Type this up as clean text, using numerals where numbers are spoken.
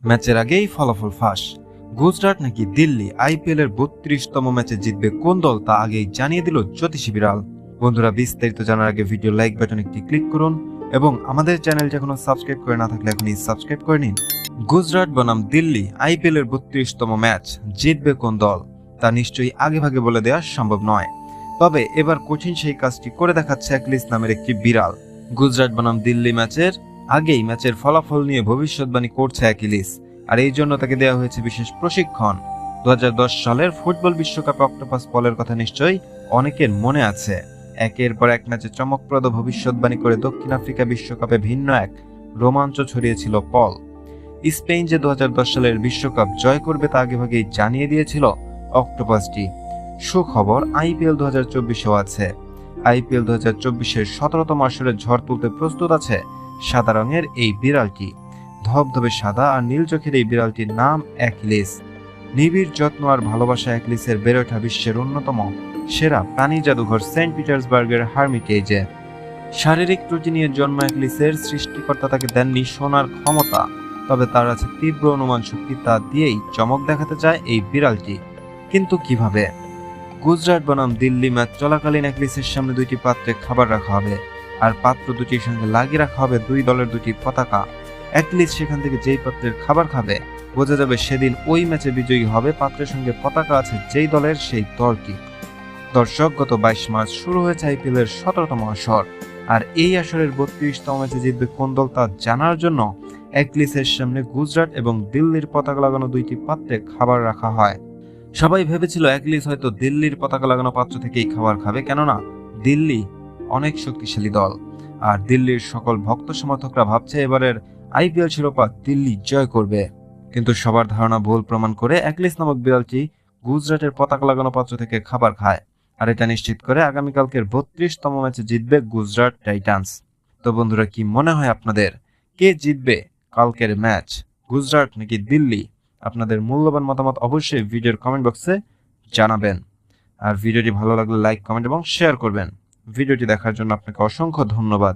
ম্যাচের আগেই ফলাফল ফাঁস। গুজরাট নাকি দিল্লি আইপিএল এর 32তম ম্যাচে জিতবে কোন দল তা আগেই জানিয়ে দিল জ্যোতিষী বিড়াল। বন্ধুরা, বিস্তারিত জানার আগে ভিডিও লাইক বাটন একটি ক্লিক করুন এবং আমাদের চ্যানেলটি এখনো সাবস্ক্রাইব করে না থাকলে এখনই সাবস্ক্রাইব করে নিন। গুজরাট বনাম দিল্লি আইপিএল এর 32তম ম্যাচ জিতবে কোন দল তা নিশ্চয়ই আগে ভাগে বলে দেওয়া সম্ভব নয়। তবে এবার কঠিন সেই কাজটি করে দেখাচ্ছে অ্যাকিলিস নামের একটি বিড়াল। গুজরাট বনাম দিল্লি ম্যাচের আগেই ম্যাচের ফলাফল নিয়ে ভবিষ্যৎবাণী করছে অ্যাকিলিস, আর এই জন্য তাকে দেওয়া হয়েছে বিশেষ প্রশিক্ষণ। 2010 সালের ফুটবল বিশ্বকাপে অক্টোপাস পলের কথা নিশ্চয়ই অনেকের মনে আছে। একের পর এক ম্যাচে চমকপ্রদ ভবিষ্যৎবাণী করে দক্ষিণ আফ্রিকা বিশ্বকাপে ভিন্ন এক রোমাঞ্চ ছড়িয়েছিল পল। স্পেন যে 2010 সালের বিশ্বকাপ জয় করবে তা আগেভাগেই জানিয়ে দিয়েছিল অক্টোপাসটি। সুখবর, আইপিএল 2024-এও আছে। আইপিএল 2024-এর 17তম আসরে ঝড় তুলতে প্রস্তুত আছে সাদা রঙের এই বিড়ালটি। ধবধবে সাদা আর নীল চোখের এই বিড়ালটির নাম অ্যাকিলিস। নিবিড় যত্ন আর ভালোবাসা অ্যাকিলিসের বেড়ে ওঠা বিশ্বের অন্যতম সেরা প্রাণী জাদুঘর সেন্ট পিটার্সবার্গের হার্মিটেজে। শারীরিক ত্রুটি নিয়ে জন্ম অ্যাকিলিসের সৃষ্টিকর্তা তাকে দেননি শোনার ক্ষমতা, তবে তার আছে তীব্র অনুমান শক্তি। তা দিয়েই চমক দেখাতে চায় এই বিড়ালটি। কিন্তু কিভাবে? গুজরাট বনাম দিল্লি ম্যাচ চলাকালীন অ্যাকিলিসের সামনে দুইটি পাত্রে খাবার রাখা হবে, আর পাত্র দুটির সঙ্গে লাগিয়ে রাখা হবে দুই দলের দুটি পতাকা। অ্যাকিলিস সেখান থেকে যেই পাত্রের খাবার খাবে বোঝা যাবে সেদিন ওই ম্যাচে বিজয়ী হবে পাত্রের সঙ্গে পতাকা আছে যেই দলের সেই দলটি। দর্শক, গত 22 মার্চ শুরু হয়েছে আইপিএল এর 17তম আসর, আর এই আসরের 32তম ম্যাচে জিতবে কোন দল তা জানার জন্য অ্যাকিলিসের সামনে গুজরাট এবং দিল্লির পতাকা লাগানো দুইটি পাত্রে খাবার রাখা হয়। সবাই ভেবেছিল অ্যাকিলিস হয়তো দিল্লির পতাকা লাগানো পাত্র থেকেই খাবার খাবে, কেননা দিল্লি অনেক শক্তিশালী দল, আর দিল্লির সকল ভক্ত সমর্থকরা ভাবছে এবারের আইপিএল শিরোপা দিল্লি জয় করবে। কিন্তু সবার ধারণা ভুল প্রমাণ করে অ্যাকিলিস নামক বিড়ালটি গুজরাটের পতাকা লাগানো পাত্র থেকে খাবার খায়, আর এটা নিশ্চিত করে আগামীকালকের 32তম ম্যাচে জিতবে গুজরাট টাইটান্স। তো বন্ধুরা, কি মনে হয় আপনাদের, কে জিতবে কালকের ম্যাচ, গুজরাট নাকি দিল্লি? আপনাদের মূল্যবান মতামত অবশ্যই ভিডিওর কমেন্ট বক্সে জানাবেন। আর ভিডিওটি ভালো লাগলে লাইক, কমেন্ট এবং শেয়ার করবেন। ভিডিওটি দেখার জন্য আপনাকে অসংখ্য ধন্যবাদ।